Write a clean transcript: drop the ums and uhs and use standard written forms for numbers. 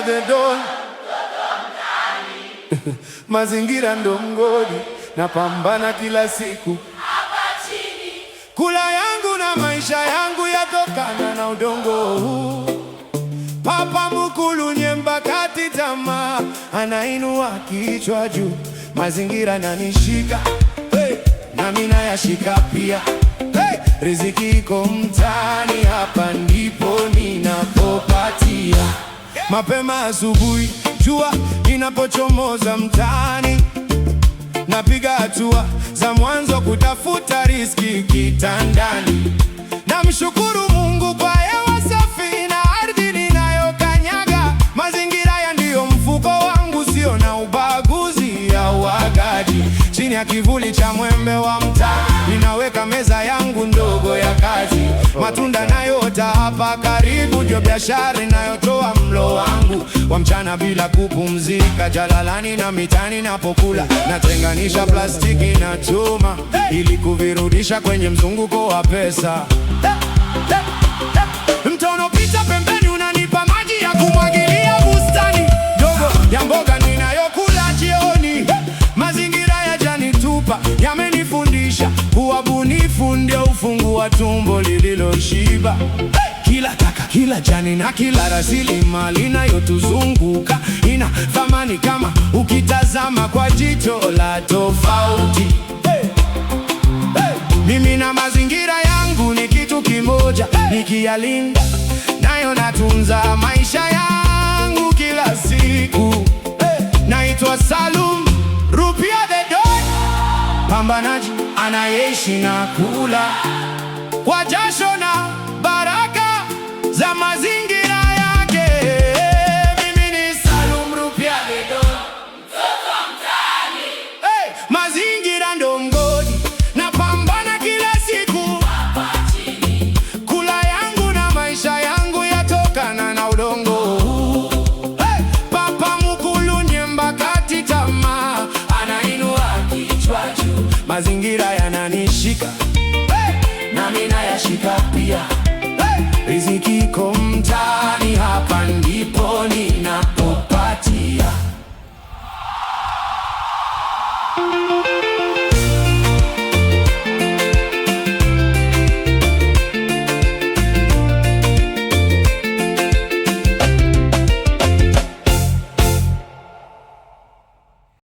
The Don mazingira ndo mgodi, napambana kila siku hapa chini. Kula yangu na maisha yangu yatokana na udongo huu. Papa mkulu nyemba kati tamaa, anainua kichwa juu. Mazingira nanishika, hey, na mimi nayashika pia, hey. Riziki iko mtaani, hapa ndipo ninapopatia. Mapema asubuhi jua inapochomoza mtaani, napiga hatua za mwanzo kutafuta riziki kitandani. Namshukuru Mungu kwa hewa safi na ardhi ninayokanyaga. Mazingira ya ndiyo mfuko wangu, sio na ubaguzi au wagaji. Chini ya kivuli cha mwembe wa mtaa ninaweka meza yangu ndogo ya kazi. Matunda nayota hapa karibu, ndio biashara inayotoa mlo wangu wa mchana bila kupumzika. Jalalani na mitani napokula, natenganisha plastiki na chuma ili kuvirudisha kwenye mzunguko wa pesa. Mto unapita pembeni unanipa maji ya kumwagilia bustani ndogo ya mboga ninayokula jioni. Mazingira yajanitupa, yamenifundisha kuwa bunifu ndio ufunguo wa tumbo lililoshiba. Kila taka, kila jani na kila rasilimali inayotuzunguka ina thamani kama ukitazama kwa jicho la tofauti. Mimi na mazingira yangu ni kitu kimoja, nikiyalinda nayo natunza maisha yangu kila siku. Naitwa Salum Rupia the Don, pambanaji anayeishi na kula kwa jasho na baraka za mazingira yake. Mimi ni Salum Rupia the Don, mtoto wa mtaani. Mazingira ndo mgodi, napambana kila siku hapa chini. Kula yangu na maisha yangu yatokana na udongo huu. Papa mkulu nyemba kati tamaa, anainua kichwa juu. Mazingira yananishika, na mimi nayashika pia. Riziki iko mtaani, hapa ndipo ninapo